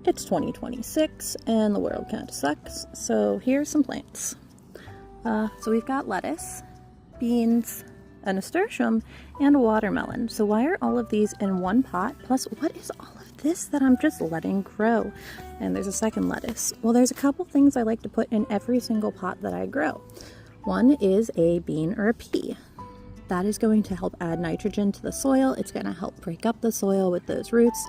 It's 2026 and the world kind of sucks, so here's some plants. So we've got lettuce, beans, a nasturtium, and a watermelon. So why are all of these in one pot? Plus, what is all of this that I'm just letting grow? And there's a second lettuce. Well, there's a couple things I like to put in every single pot that I grow. One is a bean or a pea. That is going to help add nitrogen to the soil. It's going to help break up the soil with those roots.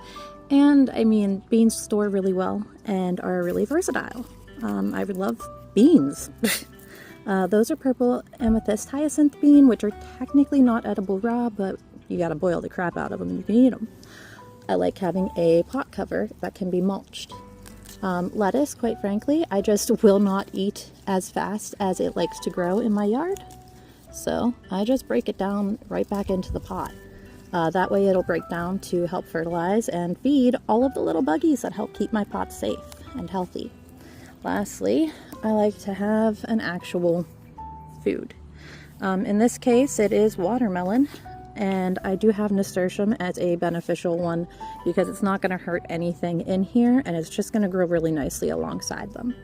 And I mean, beans store really well and are really versatile. I would love beans. Those are purple amethyst hyacinth bean, which are technically not edible raw, but you gotta boil the crap out of them and you can eat them. I like having a pot cover that can be mulched. Lettuce, quite frankly, I just will not eat as fast as it likes to grow in my yard. So I just break it down right back into the pot. That way it'll break down to help fertilize and feed all of the little buggies that help keep my pot safe and healthy. Lastly, I like to have an actual food. In this case, it is watermelon, and I do have nasturtium as a beneficial one because it's not going to hurt anything in here, and it's just going to grow really nicely alongside them.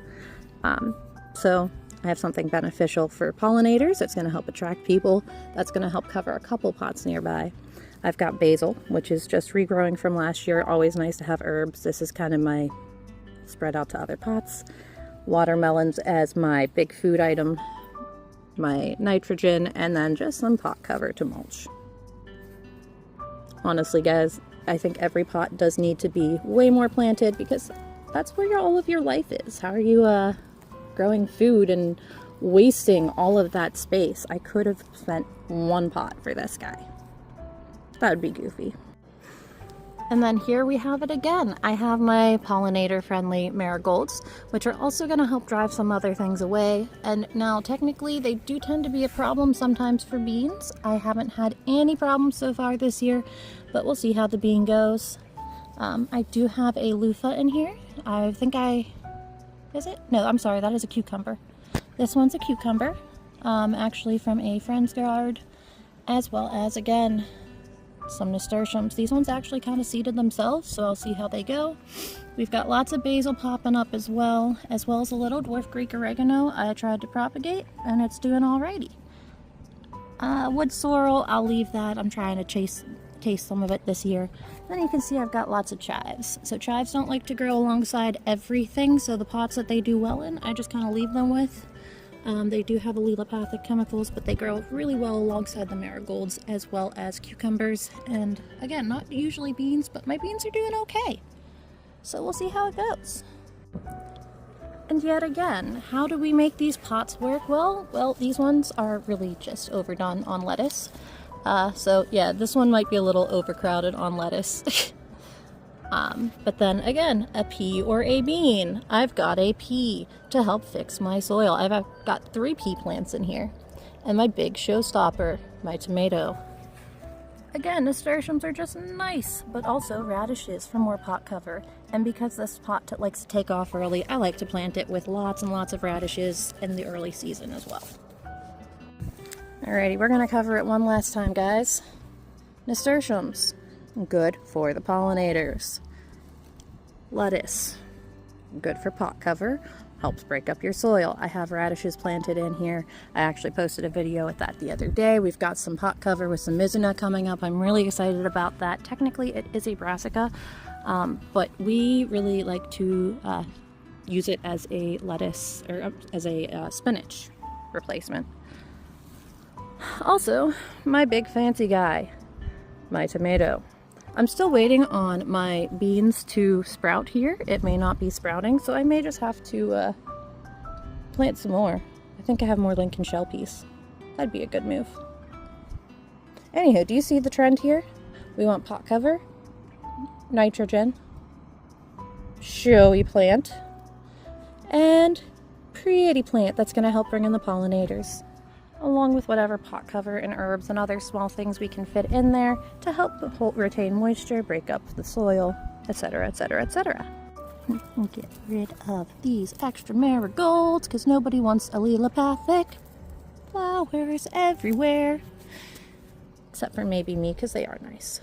So I have something beneficial for pollinators. It's going to help attract people. That's going to help cover a couple pots nearby. I've got basil, which is just regrowing from last year. Always nice to have herbs. This is kind of my spread out to other pots. Watermelons as my big food item, my nitrogen, and then just some pot cover to mulch. Honestly, guys, I think every pot does need to be way more planted because that's where all of your life is. How are you growing food and wasting all of that space? I could have spent one pot for this guy. That would be goofy. And then here we have it again. I have my pollinator-friendly marigolds, which are also going to help drive some other things away. And now, technically, they do tend to be a problem sometimes for beans. I haven't had any problems so far this year, but we'll see how the bean goes. I do have a loofah in here. I think is it? No, I'm sorry, that is a cucumber. This one's a cucumber, actually from a friend's yard, as well as, again, some nasturtiums. These ones actually kind of seeded themselves, so I'll see how they go. We've got lots of basil popping up as well as a little dwarf Greek oregano I tried to propagate, and it's doing alrighty. Wood sorrel, I'll leave that. I'm trying to taste some of it this year. Then you can see I've got lots of chives. So chives don't like to grow alongside everything, so the pots that they do well in, I just kind of leave them with. They do have allelopathic chemicals, but they grow really well alongside the marigolds as well as cucumbers. And again, not usually beans, but my beans are doing okay. So we'll see how it goes. And yet again, how do we make these pots work well? These ones are really just overdone on lettuce. So yeah, this one might be a little overcrowded on lettuce. But then again, a pea or a bean. I've got a pea to help fix my soil. I've got 3 pea plants in here. And my big showstopper, my tomato. Again, nasturtiums are just nice, but also radishes for more pot cover. And because this pot likes to take off early, I like to plant it with lots and lots of radishes in the early season as well. Alrighty, we're gonna cover it one last time, guys. Nasturtiums. Good for the pollinators. Lettuce, good for pot cover, helps break up your soil. I have radishes planted in here. I actually posted a video with that the other day. We've got some pot cover with some mizuna coming up. I'm really excited about that. Technically it is a brassica, but we really like to use it as a lettuce or as a spinach replacement. Also, my big fancy guy, my tomato. I'm still waiting on my beans to sprout here. It may not be sprouting, so I may just have to plant some more. I think I have more Lincoln shell peas. That'd be a good move. Anywho, do you see the trend here? We want pot cover, nitrogen, showy plant, and pretty plant that's going to help bring in the pollinators, along with whatever pot cover and herbs and other small things we can fit in there to help retain moisture, break up the soil, etc., etc., etc. Get rid of these extra marigolds because nobody wants allelopathic flowers everywhere. Except for maybe me because they are nice.